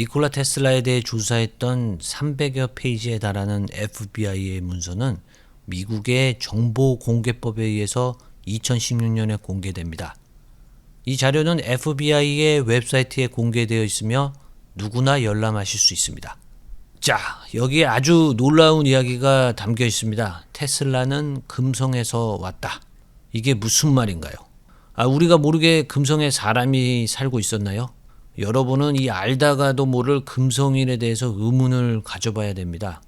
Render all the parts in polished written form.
니콜라 테슬라에 대해 조사했던 300여 페이지에 달하는 FBI의 문서는 미국의 정보공개법에 의해서 2016년에 공개됩니다. 이 자료는 FBI의 웹사이트에 공개되어 있으며 누구나 열람하실 수 있습니다. 자, 여기에 아주 놀라운 이야기가 담겨 있습니다. 테슬라는 금성에서 왔다. 이게 무슨 말인가요? 우리가 모르게 금성에 사람이 살고 있었나요? 여러분은 이 알다가도 모를 금성인에 대해서 의문을 가져봐야 됩니다.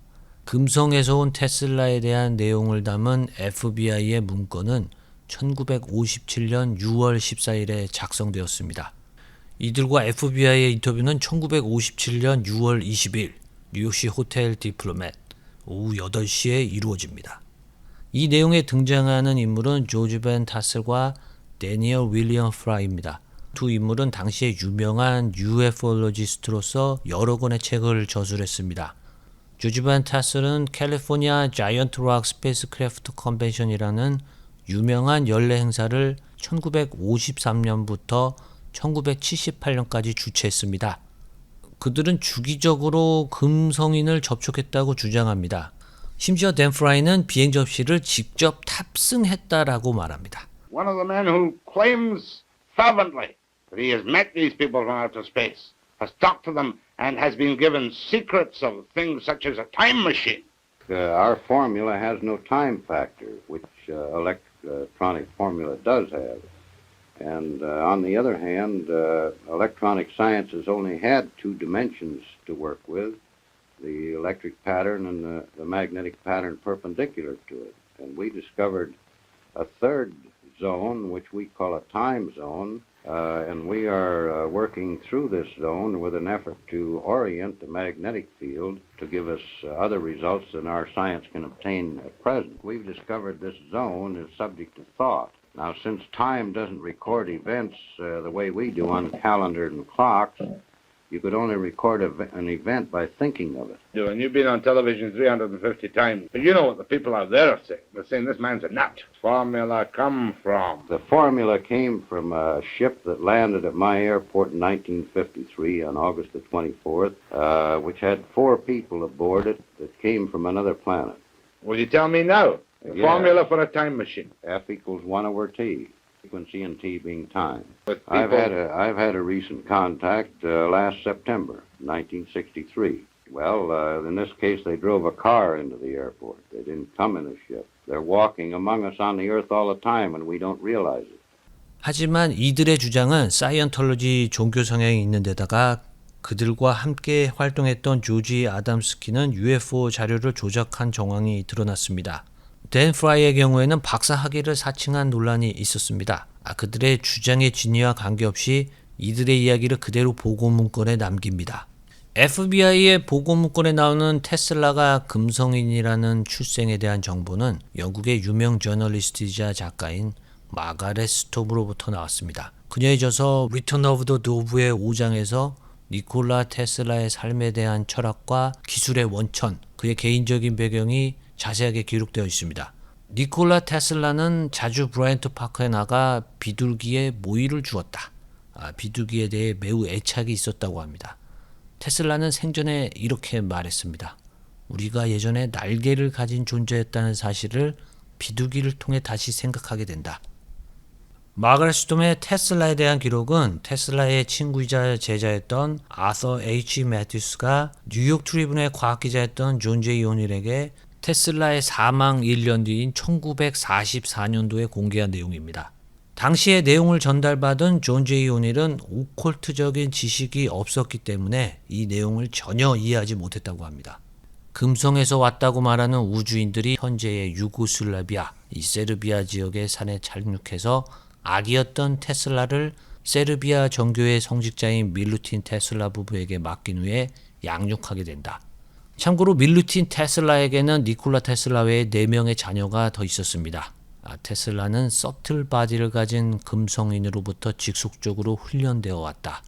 금성에서 온 테슬라에 대한 내용을 담은 FBI의 문건은 1957년 6월 14일에 작성되었습니다. 이들과 FBI의 인터뷰는 1957년 6월 20일 뉴욕시 호텔 디플로맷 오후 8시에 이루어집니다. 이 내용에 등장하는 인물은 조지 벤 타슬과 데니얼 윌리엄 프라이입니다. 두 인물은 당시에 유명한 UFO로지스트로서 여러 권의 책을 저술했습니다. 조지 벤 타슬은 캘리포니아 자이언트 락 스페이스크래프트 컨벤션이라는 유명한 연례 행사를 1953년부터 1978년까지 주최했습니다. 그들은 주기적으로 금성인을 접촉했다고 주장합니다. 심지어 댄 프라이는 비행 접시를 직접 탑승했다라고 말합니다. One of the men who claims fervently that he has met these people from outer space, has talked to them, and has been given secrets of things such as a time machine. Our formula has no time factor, which electronic formula does have. And on the other hand, electronic science has only had two dimensions to work with, the electric pattern and the magnetic pattern perpendicular to it. And we discovered a third zone, which we call a time zone, and we are working through this zone with an effort to orient the magnetic field to give us other results than our science can obtain at present. We've discovered this zone is subject to thought. Now, since time doesn't record events the way we do on calendar and clocks, you could only record an event by thinking of it. And you've been on television 350 times. But you know what the people out there are saying. They're saying this man's a nut. Formula come from? The formula came from a ship that landed at my airport in 1953 on August the 24th, which had 4 people aboard it that came from another planet. Will you tell me now? The formula for a time machine. F equals 1 over T. Frequency and T being time. People... I've had a recent contact last September, 1963. Well, in this case, they drove a car into the airport. They didn't come in a ship. They're walking among us on the earth all the time, and we don't realize it. 하지만 이들의 주장은 사이언톨로지 종교 성향이 있는 데다가 그들과 함께 활동했던 조지 아담스키는 UFO 자료를 조작한 정황이 드러났습니다. 댄 프라이의 경우에는 박사 학위를 사칭한 논란이 있었습니다. 그들의 주장의 진위와 관계없이 이들의 이야기를 그대로 보고문건에 남깁니다. FBI의 보고문건에 나오는 테슬라가 금성인이라는 출생에 대한 정보는 영국의 유명 저널리스트이자 작가인 마가렛 스톰으로부터 나왔습니다. 그녀의 저서 리턴 오브 더 도브의 5장에서 니콜라 테슬라의 삶에 대한 철학과 기술의 원천, 그의 개인적인 배경이 자세하게 기록되어 있습니다. 니콜라 테슬라는 자주 브라이언트 파크에 나가 비둘기에 모이를 주었다. 비둘기에 대해 매우 애착이 있었다고 합니다. 테슬라는 생전에 이렇게 말했습니다. 우리가 예전에 날개를 가진 존재였다는 사실을 비둘기를 통해 다시 생각하게 된다. 마가렛 스톰의 테슬라에 대한 기록은 테슬라의 친구이자 제자였던 아서 H. 매튜스가 뉴욕 트리뷴의 과학기자였던 존 제이 오닐에게 테슬라의 사망 1년 뒤인 1944년도에 공개한 내용입니다. 당시의 내용을 전달받은 존 제이 오닐은 오컬트적인 지식이 없었기 때문에 이 내용을 전혀 이해하지 못했다고 합니다. 금성에서 왔다고 말하는 우주인들이 현재의 유고슬라비아, 이 세르비아 지역의 산에 착륙해서 아기였던 테슬라를 세르비아 정교회 성직자인 밀루틴 테슬라 부부에게 맡긴 후에 양육하게 된다. 참고로 밀루틴 테슬라에게는 니콜라 테슬라 외에 4명의 자녀가 더 있었습니다. 테슬라는 서틀 바디를 가진 금성인으로부터 직속적으로 훈련되어 왔다.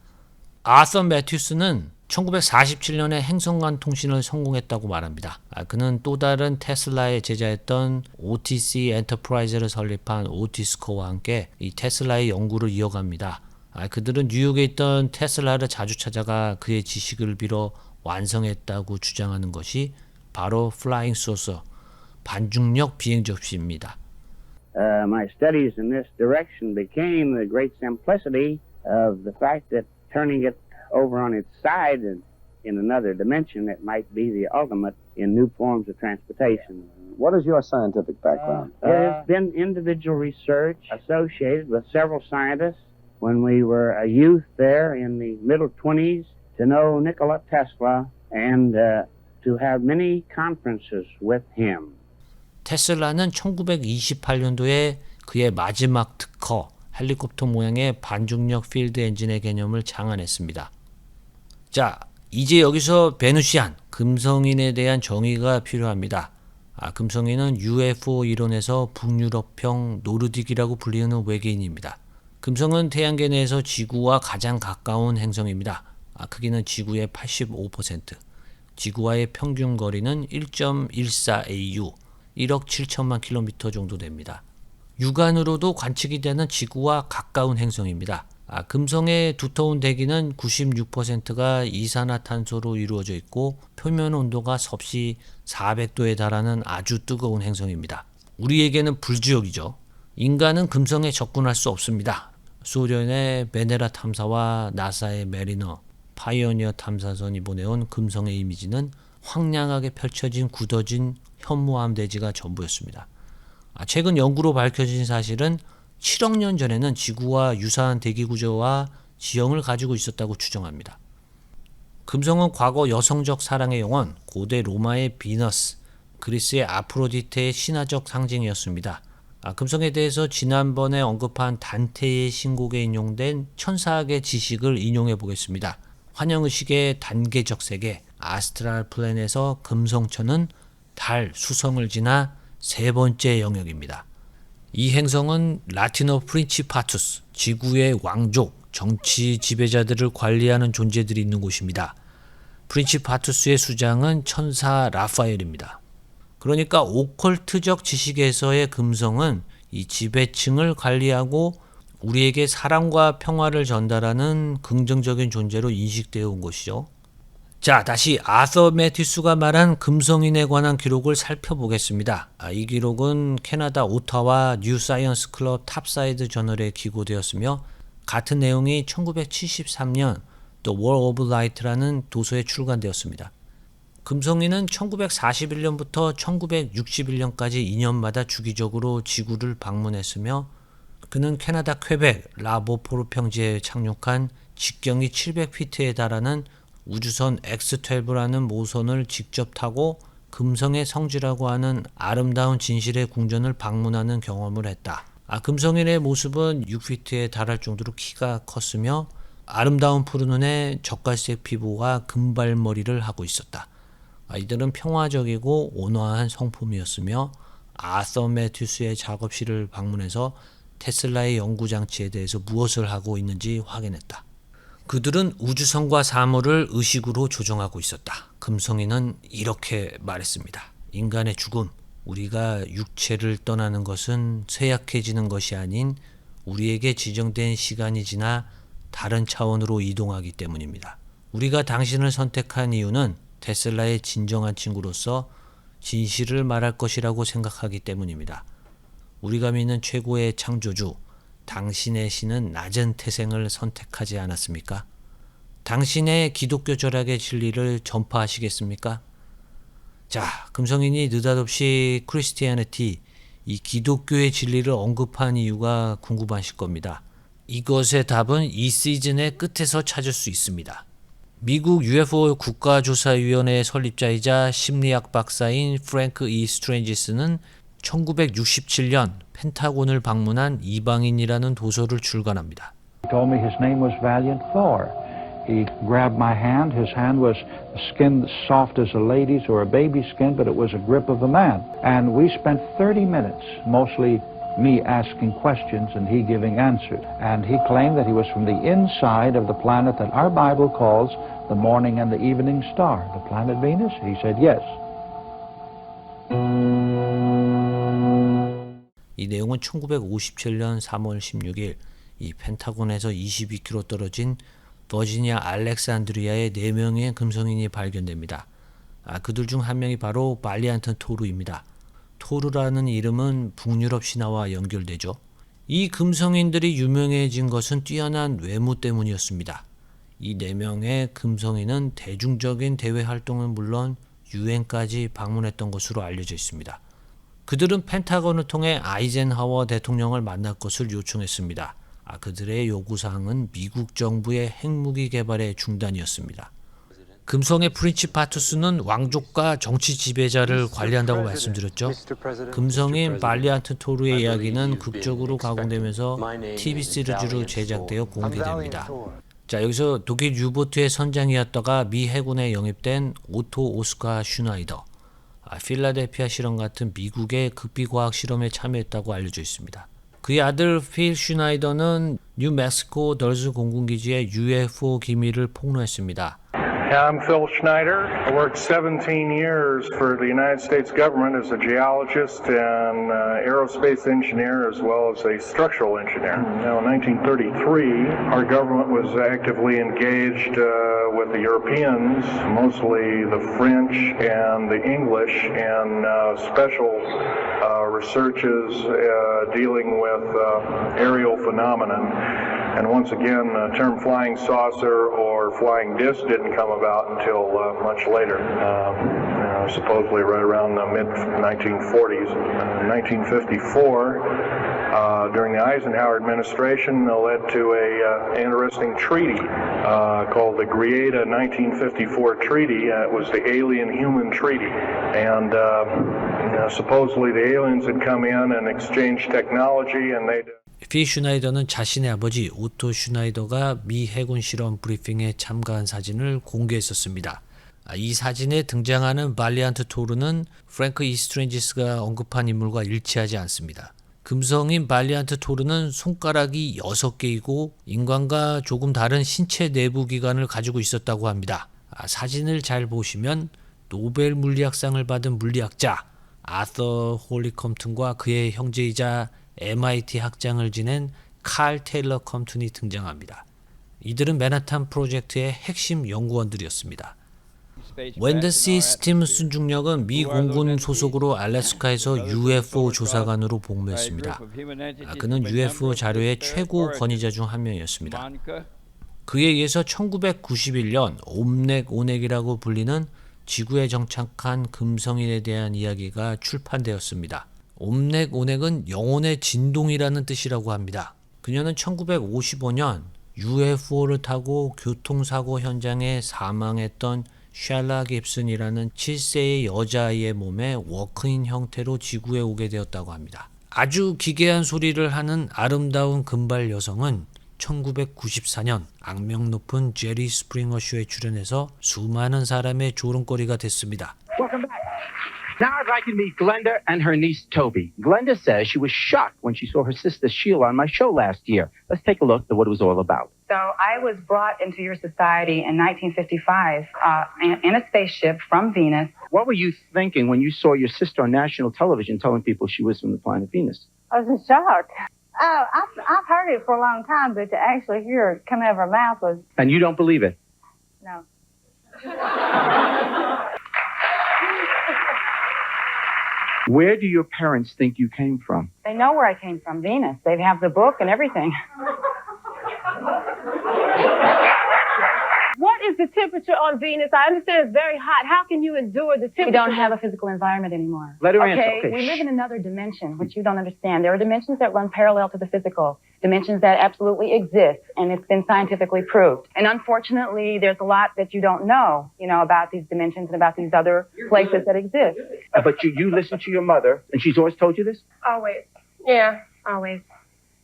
아서 매튜스는 1947년에 행성간 통신을 성공했다고 말합니다. 그는 또 다른 테슬라의 제자였던 OTC 엔터프라이즈를 설립한 오티스코와 함께 이 테슬라의 연구를 이어갑니다. 그들은 뉴욕에 있던 테슬라를 자주 찾아가 그의 지식을 빌어 완성했다고 주장하는 것이 바로 플라잉 소서, 반중력 비행 접시입니다. My studies in this direction became the great simplicity of the fact that turning it over on its side and in another dimension, it might be the ultimate in new forms of transportation. What is your scientific background? It has been individual research associated with several scientists. When we were a youth there in the middle 20s, to know Nikola Tesla and to have many conferences with him. 테슬라는 1928년도에 그의 마지막 특허, 헬리콥터 모양의 반중력 필드 엔진의 개념을 장안했습니다. 자, 이제 여기서 베누시안, 금성인에 대한 정의가 필요합니다. 금성인은 UFO 이론에서 북유럽형 노르딕이라고 불리는 외계인입니다. 금성은 태양계 내에서 지구와 가장 가까운 행성입니다. 크기는 지구의 85%, 지구와의 평균 거리는 1.14 AU, 1억 7천만 킬로미터 정도 됩니다. 육안으로도 관측이 되는 지구와 가까운 행성입니다. 금성의 두터운 대기는 96%가 이산화탄소로 이루어져 있고 표면 온도가 섭씨 400도에 달하는 아주 뜨거운 행성입니다. 우리에게는 불지역이죠. 인간은 금성에 접근할 수 없습니다. 소련의 베네라 탐사와 나사의 메리너, 파이오니어 탐사선이 보내온 금성의 이미지는 황량하게 펼쳐진 굳어진 현무암 대지가 전부였습니다. 최근 연구로 밝혀진 사실은 7억 년 전에는 지구와 유사한 대기 구조와 지형을 가지고 있었다고 추정합니다. 금성은 과거 여성적 사랑의 영혼, 고대 로마의 비너스, 그리스의 아프로디테의 신화적 상징이었습니다. 금성에 대해서 지난번에 언급한 단테의 신곡에 인용된 천사학의 지식을 인용해 보겠습니다. 환영의식의 단계적 세계, 아스트랄 플랜에서 금성천은 달, 수성을 지나 세 번째 영역입니다. 이 행성은 라티노 프린치파투스, 지구의 왕족, 정치 지배자들을 관리하는 존재들이 있는 곳입니다. 프린치파투스의 수장은 천사 라파엘입니다. 그러니까 오컬트적 지식에서의 금성은 이 지배층을 관리하고 우리에게 사랑과 평화를 전달하는 긍정적인 존재로 인식되어 온 것이죠. 자, 다시 아서 매튜스가 말한 금성인에 관한 기록을 살펴보겠습니다. 이 기록은 캐나다 오타와 뉴 사이언스 클럽 탑사이드 저널에 기고되었으며 같은 내용이 1973년 The War of Light라는 도서에 출간되었습니다. 금성인은 1941년부터 1961년까지 2년마다 주기적으로 지구를 방문했으며 그는 캐나다 퀘벡 라보포르 평지에 착륙한 직경이 700피트에 달하는 우주선 X-12라는 모선을 직접 타고 금성의 성지라고 하는 아름다운 진실의 궁전을 방문하는 경험을 했다. 금성인의 모습은 6피트에 달할 정도로 키가 컸으며 아름다운 푸른 눈에 젓갈색 피부와 금발머리를 하고 있었다. 이들은 평화적이고 온화한 성품이었으며 아서 매튜스의 작업실을 방문해서 테슬라의 연구장치에 대해서 무엇을 하고 있는지 확인했다. 그들은 우주선과 사물을 의식으로 조정하고 있었다. 금성인은 이렇게 말했습니다. 인간의 죽음, 우리가 육체를 떠나는 것은 쇠약해지는 것이 아닌 우리에게 지정된 시간이 지나 다른 차원으로 이동하기 때문입니다. 우리가 당신을 선택한 이유는 테슬라의 진정한 친구로서 진실을 말할 것이라고 생각하기 때문입니다. 우리가 믿는 최고의 창조주, 당신의 신은 낮은 태생을 선택하지 않았습니까? 당신의 기독교 절약의 진리를 전파하시겠습니까? 자, 금성인이 느닷없이 크리스티애니티, 이 기독교의 진리를 언급한 이유가 궁금하실 겁니다. 이것의 답은 이 시즌의 끝에서 찾을 수 있습니다. 미국 UFO 국가조사위원회의 설립자이자 심리학 박사인 프랭크 E. 스트레인지스는 1967년 펜타곤을 방문한 이방인이라는 도서를 출간합니다. He told me his name was Valiant Thor. He grabbed my hand. His hand was skin soft as a lady's or a baby's skin, but it was a grip of a man. And we spent 30 minutes, mostly me asking questions and he giving answers. And he claimed that he was from the inside of the planet that our Bible calls the morning and the evening star, the planet Venus. He said yes. 이 내용은 1957년 3월 16일 이 펜타곤에서 22km 떨어진 버지니아 알렉산드리아의 4명의 금성인이 발견됩니다. 그들 중 한 명이 바로 발리안트 토루입니다. 토루라는 이름은 북유럽 신화와 연결되죠. 이 금성인들이 유명해진 것은 뛰어난 외모 때문이었습니다. 이 4명의 금성인은 대중적인 대외 활동은 물론 유엔까지 방문했던 것으로 알려져 있습니다. 그들은 펜타곤을 통해 아이젠하워 대통령을 만날 것을 요청했습니다. 그들의 요구사항은 미국 정부의 핵무기 개발의 중단이었습니다. 금성의 프린치파투스는 왕족과 정치 지배자를 관리한다고 말씀드렸죠. 금성인 발리안트 토루의 이야기는 극적으로 가공되면서 TV 시리즈로 제작되어 공개됩니다. 자, 여기서 독일 유보트의 선장이었다가 미 해군에 영입된 오토 오스카 슈나이더, 필라델피아 실험 같은 미국의 극비과학 실험에 참여했다고 알려져 있습니다. 그의 아들 필 슈나이더는 뉴멕시코 덜스 공군기지의 UFO 기밀을 폭로했습니다. I'm Phil Schneider. I worked 17 years for the United States government as a geologist and aerospace engineer as well as a structural engineer. Now, in 1933, our government was actively engaged with the Europeans, mostly the French and the English, in special researches dealing with aerial phenomenon. And once again, the term flying saucer or flying disc didn't come about until much later, supposedly right around the mid-1940s. In 1954, during the Eisenhower administration, led to an interesting treaty called the Greada 1954 Treaty. It was the Alien-Human Treaty. And supposedly the aliens had come in and exchanged technology and they'd... 필 슈나이더는 자신의 아버지 오토 슈나이더가 미 해군 실험 브리핑에 참가한 사진을 공개했었습니다. 이 사진에 등장하는 발리안트 토르는 프랭크 이스트레인지스가 언급한 인물과 일치하지 않습니다. 금성인 발리안트 토르는 손가락이 6개이고 인간과 조금 다른 신체 내부 기관을 가지고 있었다고 합니다. 사진을 잘 보시면 노벨 물리학상을 받은 물리학자 아서 홀리컴튼과 그의 형제이자 MIT 학장을 지낸 칼 테일러 컴튼이 등장합니다. 이들은 맨하탄 프로젝트의 핵심 연구원들이었습니다. 웬더시 스티븐슨 중령은 미 공군 소속으로 알래스카에서 UFO 조사관으로 복무했습니다. 그는 UFO 자료의 최고 권위자 중 한 명이었습니다. 그에 의해서 1991년 옴넥오넥이라고 불리는 지구에 정착한 금성인에 대한 이야기가 출판되었습니다. 옴넥오넥은 영혼의 진동이라는 뜻이라고 합니다. 그녀는 1955년 UFO를 타고 교통사고 현장에 사망했던 샬라 깁슨이라는 7세의 여자아이의 몸에 워크인 형태로 지구에 오게 되었다고 합니다. 아주 기괴한 소리를 하는 아름다운 금발 여성은 1994년 악명 높은 제리 스프링어 쇼에 출연해서 수많은 사람의 조롱거리가 됐습니다. Now I'd like you to meet Glenda and her niece Toby. Glenda says she was shocked when she saw her sister Sheila on my show last year. Let's take a look at what it was all about. So I was brought into your society in 1955 in a spaceship from Venus. What were you thinking when you saw your sister on national television telling people she was from the planet Venus? I was in shock. Oh, I've heard it for a long time, but to actually hear it come out of her mouth was... And you don't believe it? No. Where do your parents think you came from? They know where I came from, Venus. They have the book and everything. What is the temperature on Venus? I understand it's very hot. How can you endure the temperature? We don't have a physical environment anymore. Let her answer. Okay. We live in another dimension, which you don't understand. There are dimensions that run parallel to the physical, dimensions that absolutely exist, and it's been scientifically proved. And unfortunately, there's a lot that you don't know, about these dimensions and about these other places that exist. But you listen to your mother, and she's always told you this? Always. Yeah, always.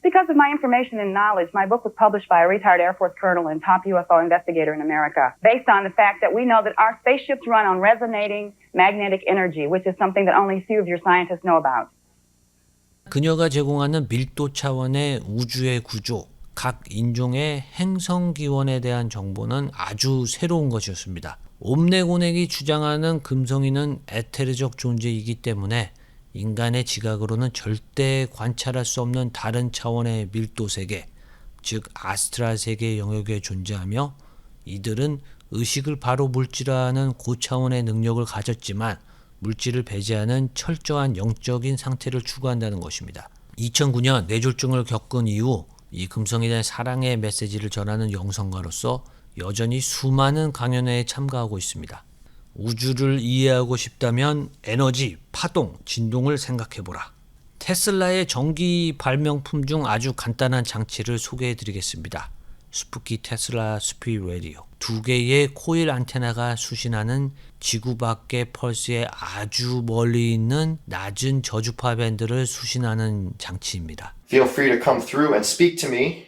Because of my information and knowledge, my book was published by a retired Air Force colonel and top UFO investigator in America, based on the fact that we know that our spaceships run on resonating magnetic energy, which is something that only a few of your scientists know about. 그녀가 제공하는 밀도 차원의 우주의 구조, 각 인종의 행성 기원에 대한 정보는 아주 새로운 것이었습니다. 옴넥오넥이 주장하는 금성인은 에테르적 존재이기 때문에 인간의 지각으로는 절대 관찰할 수 없는 다른 차원의 밀도 세계, 즉 아스트랄 세계 영역에 존재하며 이들은 의식을 바로 물질화하는 고차원의 능력을 가졌지만 물질을 배제하는 철저한 영적인 상태를 추구한다는 것입니다. 2009년 뇌졸중을 겪은 이후 이 금성에 대한 사랑의 메시지를 전하는 영성가로서 여전히 수많은 강연회에 참가하고 있습니다. 우주를 이해하고 싶다면 에너지, 파동, 진동을 생각해보라. 테슬라의 전기 발명품 중 아주 간단한 장치를 소개해드리겠습니다. 스푸키 테슬라 스피릿 라디오. 2개의 코일 안테나가 수신하는 지구 밖의 펄스에 아주 멀리 있는 낮은 저주파 밴드를 수신하는 장치입니다. Feel free to come through and speak to me.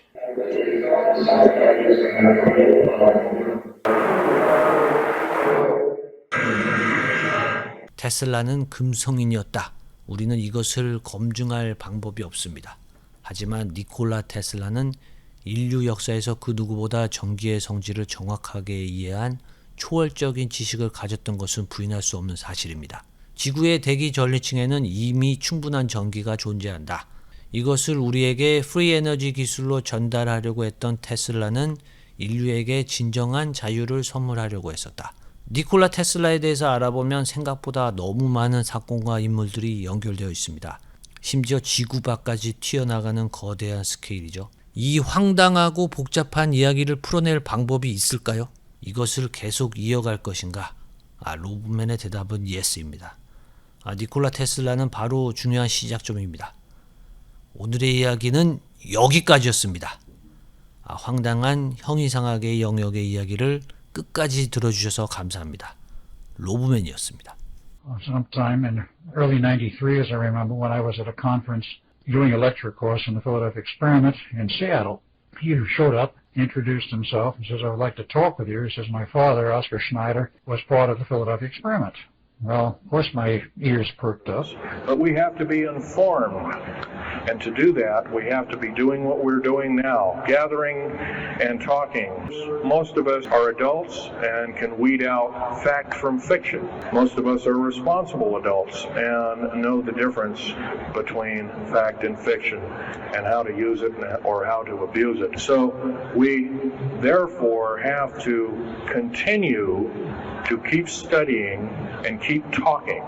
테슬라는 금성인이었다. 우리는 이것을 검증할 방법이 없습니다. 하지만 니콜라 테슬라는 인류 역사에서 그 누구보다 전기의 성질을 정확하게 이해한 초월적인 지식을 가졌던 것은 부인할 수 없는 사실입니다. 지구의 대기 전리층에는 이미 충분한 전기가 존재한다. 이것을 우리에게 프리 에너지 기술로 전달하려고 했던 테슬라는 인류에게 진정한 자유를 선물하려고 했었다. 니콜라 테슬라에 대해서 알아보면 생각보다 너무 많은 사건과 인물들이 연결되어 있습니다. 심지어 지구 밖까지 튀어나가는 거대한 스케일이죠. 이 황당하고 복잡한 이야기를 풀어낼 방법이 있을까요? 이것을 계속 이어갈 것인가? 로브맨의 대답은 예스입니다. 니콜라 테슬라는 바로 중요한 시작점입니다. 오늘의 이야기는 여기까지였습니다. 황당한 형이상학의 영역의 이야기를 끝까지 들어주셔서 감사합니다. 로브맨이었습니다. Sometime in early 93, as I remember, when I was at a conference doing a lecture course in the Philadelphia Experiment in Seattle, he showed up, introduced himself, and says, I would like to talk with you. He says, my father, Oscar Schneider, was part of the Philadelphia Experiment. Well, of course, my ears perked up. But we have to be informed. And to do that, we have to be doing what we're doing now, gathering and talking. Most of us are adults and can weed out fact from fiction. Most of us are responsible adults and know the difference between fact and fiction and how to use it or how to abuse it. So we therefore have to continue to keep studying and keep talking